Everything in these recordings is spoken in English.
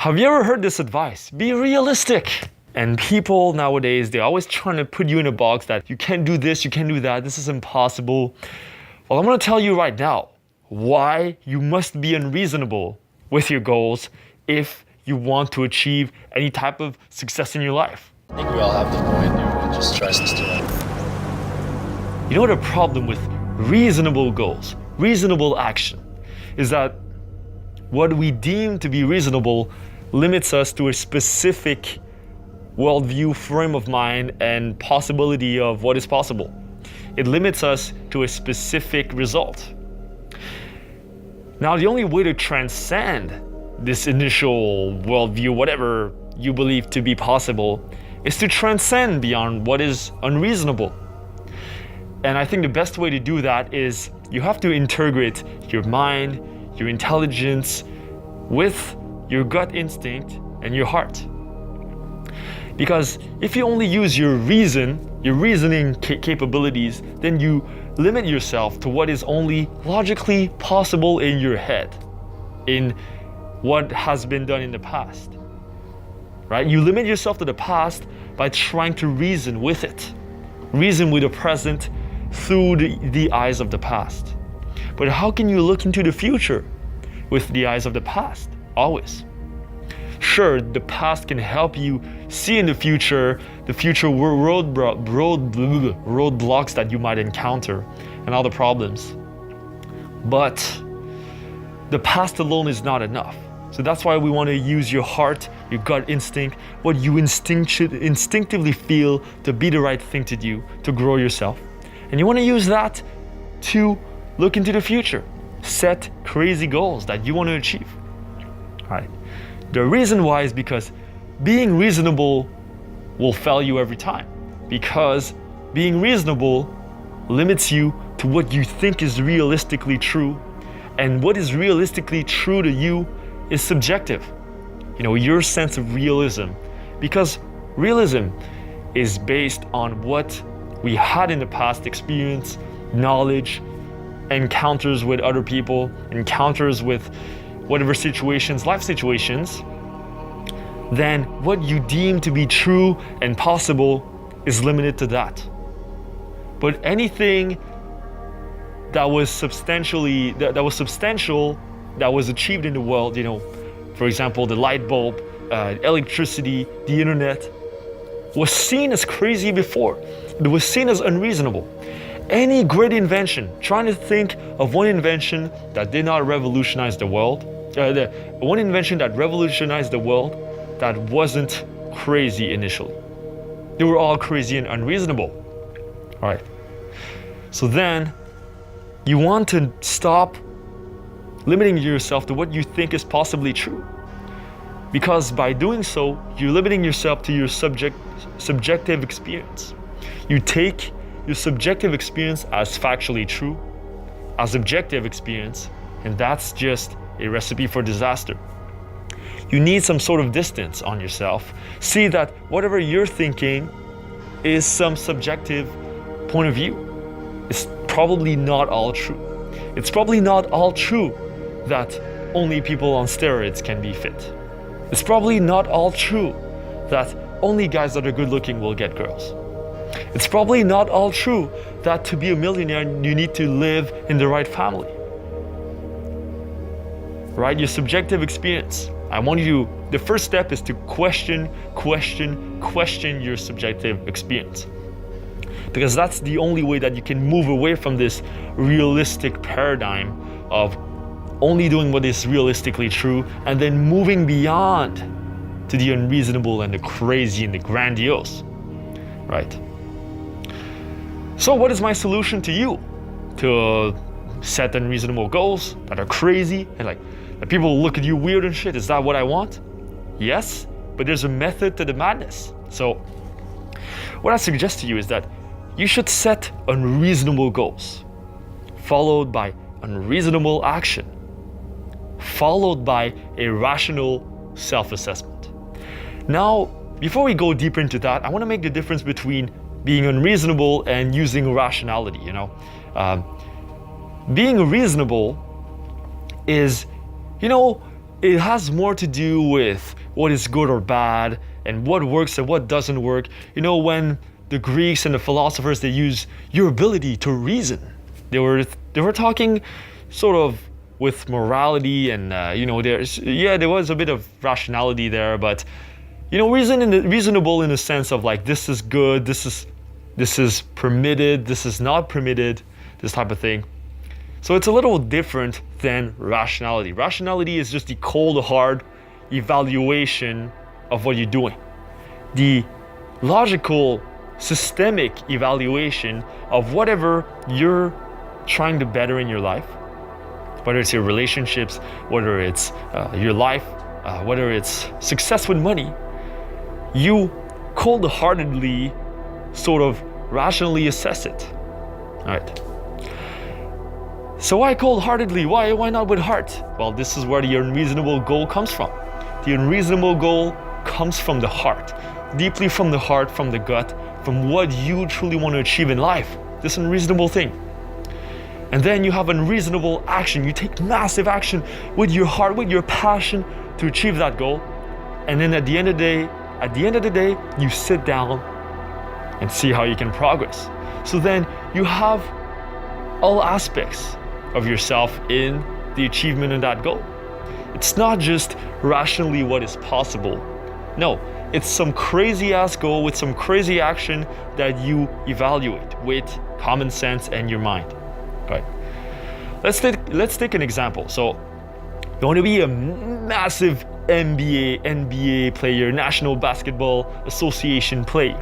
Have you ever heard this advice? Be realistic. And people nowadays, they're always trying to put you in a box that you can't do this, you can't do that, this is impossible. Well, I'm gonna tell you right now why you must be unreasonable with your goals if you want to achieve any type of success in your life. I think we all have the point, dude, and just trust us to it. You know the problem with reasonable goals, reasonable action, is that what we deem to be reasonable limits us to a specific worldview, frame of mind, and possibility of what is possible. It limits us to a specific result. Now, the only way to transcend this initial worldview, whatever you believe to be possible, is to transcend beyond what is unreasonable. And I think the best way to do that is you have to integrate your mind, your intelligence with your gut instinct and your heart. Because if you only use your reasoning capabilities, then you limit yourself to what is only logically possible in your head, in what has been done in the past. Right? You limit yourself to the past by trying to reason with it. Reason with the present through the eyes of the past. But how can you look into the future with the eyes of the past? Always. Sure, the past can help you see in the future roadblocks that you might encounter and all the problems. But the past alone is not enough. So that's why we want to use your heart, your gut instinct, what you instinctively feel to be the right thing to do, to grow yourself. And you want to use that to look into the future. Set crazy goals that you want to achieve. Right? The reason why is because being reasonable will fail you every time. Because being reasonable limits you to what you think is realistically true. And what is realistically true to you is subjective. You know, your sense of realism. Because realism is based on what we had in the past experience, knowledge, encounters with other people, encounters with whatever situations, life situations, then what you deem to be true and possible is limited to that. But anything that was substantial, that was achieved in the world, you know, for example, the light bulb, electricity, the internet, was seen as crazy before. It was seen as unreasonable. Any great invention, trying to think of one invention that did not revolutionize the world, one invention that revolutionized the world that wasn't crazy initially. They were all crazy and unreasonable. All right. So then you want to stop limiting yourself to what you think is possibly true. Because by doing so, you're limiting yourself to your subjective experience. You take your subjective experience as factually true, as objective experience, and that's just a recipe for disaster. You need some sort of distance on yourself. See that whatever you're thinking is some subjective point of view. It's probably not all true. It's probably not all true that only people on steroids can be fit. It's probably not all true that only guys that are good looking will get girls. It's probably not all true that to be a millionaire, you need to live in the right family. Right? Your subjective experience. I want you to, the first step is to question your subjective experience. Because that's the only way that you can move away from this realistic paradigm of only doing what is realistically true and then moving beyond to the unreasonable and the crazy and the grandiose. Right? So what is my solution to you? To set unreasonable goals that are crazy and like that people look at you weird and shit? Is that what I want? Yes, but there's a method to the madness. So what I suggest to you is that you should set unreasonable goals, followed by unreasonable action, followed by a rational self-assessment. Now, before we go deeper into that, I want to make the difference between being unreasonable and using rationality, you know. Being reasonable is, you know, it has more to do with what is good or bad and what works and what doesn't work. You know, when the Greeks and the philosophers, they use your ability to reason. They were talking sort of with morality and you know, there was a bit of rationality there, but you know, reasonable in the sense of like, this is good, this is permitted, this is not permitted, this type of thing. So it's a little different than rationality. Rationality is just the cold, hard evaluation of what you're doing. The logical, systemic evaluation of whatever you're trying to better in your life, whether it's your relationships, whether it's your life, whether it's success with money, you cold-heartedly sort of rationally assess it. All right. So why cold-heartedly? Why not with heart? Well, this is where the unreasonable goal comes from. The unreasonable goal comes from the heart, deeply from the heart, from the gut, from what you truly want to achieve in life, this unreasonable thing. And then you have unreasonable action. You take massive action with your heart, with your passion to achieve that goal. And then at the end of the day, you sit down and see how you can progress. So then you have all aspects of yourself in the achievement of that goal. It's not just rationally what is possible. No, it's some crazy ass goal with some crazy action that you evaluate with common sense and your mind. Right? Let's take an example. So you want to be a massive NBA player, National Basketball Association player.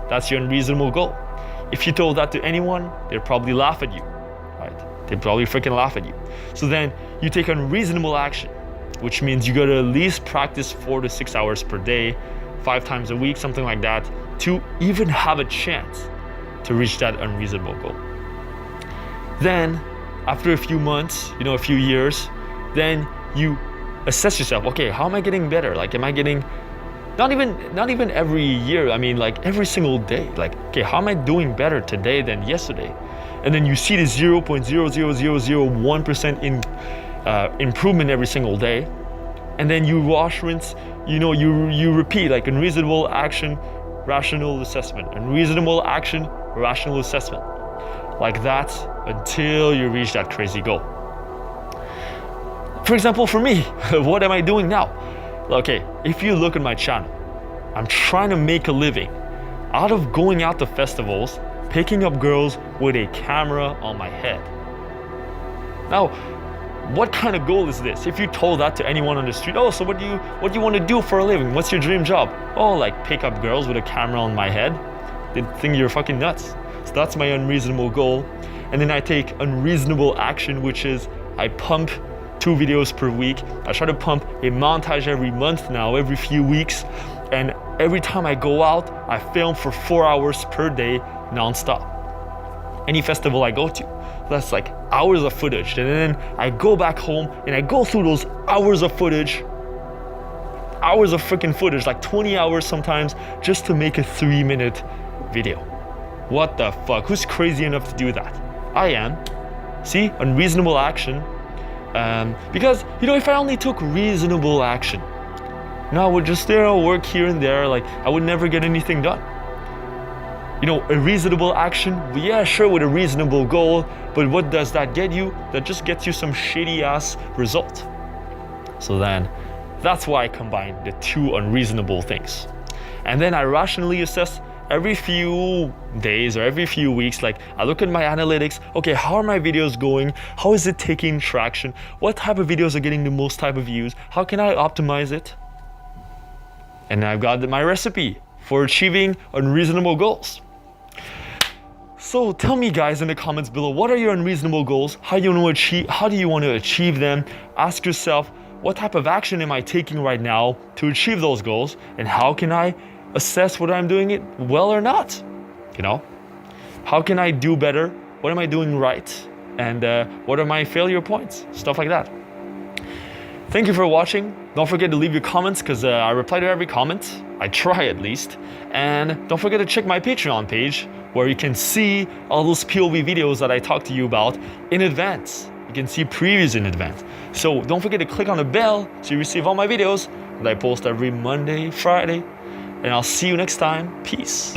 That's your unreasonable goal. If you told that to anyone, they'd probably laugh at you. Right? They'd probably freaking laugh at you. So then you take unreasonable action, which means you got to at least practice 4 to 6 hours per day, 5 times a week, something like that, to even have a chance to reach that unreasonable goal. Then, after a few months, you know, a few years, then you assess yourself. Okay, how am I getting better? Like, am I getting not even every year? I mean, like every single day. Like, okay, how am I doing better today than yesterday? And then you see the 0.00001% in improvement every single day, and then you wash, rinse. You know, you repeat like unreasonable action, rational assessment, unreasonable action, rational assessment, like that until you reach that crazy goal. For example, for me, what am I doing now? Okay, if you look at my channel, I'm trying to make a living out of going out to festivals, picking up girls with a camera on my head. Now, what kind of goal is this? If you told that to anyone on the street, oh, so what do you want to do for a living? What's your dream job? Oh, like pick up girls with a camera on my head? They'd think you're fucking nuts. So that's my unreasonable goal. And then I take unreasonable action, which is I pump 2 videos per week. I try to pump a montage every month now, every few weeks. And every time I go out, I film for 4 hours per day, nonstop. Any festival I go to, that's like hours of footage. And then I go back home and I go through those hours of freaking footage, like 20 hours sometimes, just to make a 3-minute video. What the fuck? Who's crazy enough to do that? I am. See, unreasonable action. Because, you know, if I only took reasonable action, I would just, work here and there, like I would never get anything done. You know, a reasonable action, yeah, sure, with a reasonable goal, but what does that get you? That just gets you some shitty ass result. So then, that's why I combine the 2 unreasonable things. And then I rationally assess every few days or every few weeks, like I look at my analytics, okay, how are my videos going? How is it taking traction? What type of videos are getting the most type of views? How can I optimize it? And I've got my recipe for achieving unreasonable goals. So tell me guys in the comments below, what are your unreasonable goals? How do you want to achieve them? Ask yourself, what type of action am I taking right now to achieve those goals? And how can I assess whether I'm doing it well or not? You know, how can I do better? What am I doing right? And what are my failure points? Stuff like that. Thank you for watching. Don't forget to leave your comments because I reply to every comment. I try at least. And don't forget to check my Patreon page where you can see all those POV videos that I talked to you about in advance. You can see previews in advance. So don't forget to click on the bell so you receive all my videos that I post every Monday, Friday. And I'll see you next time. Peace.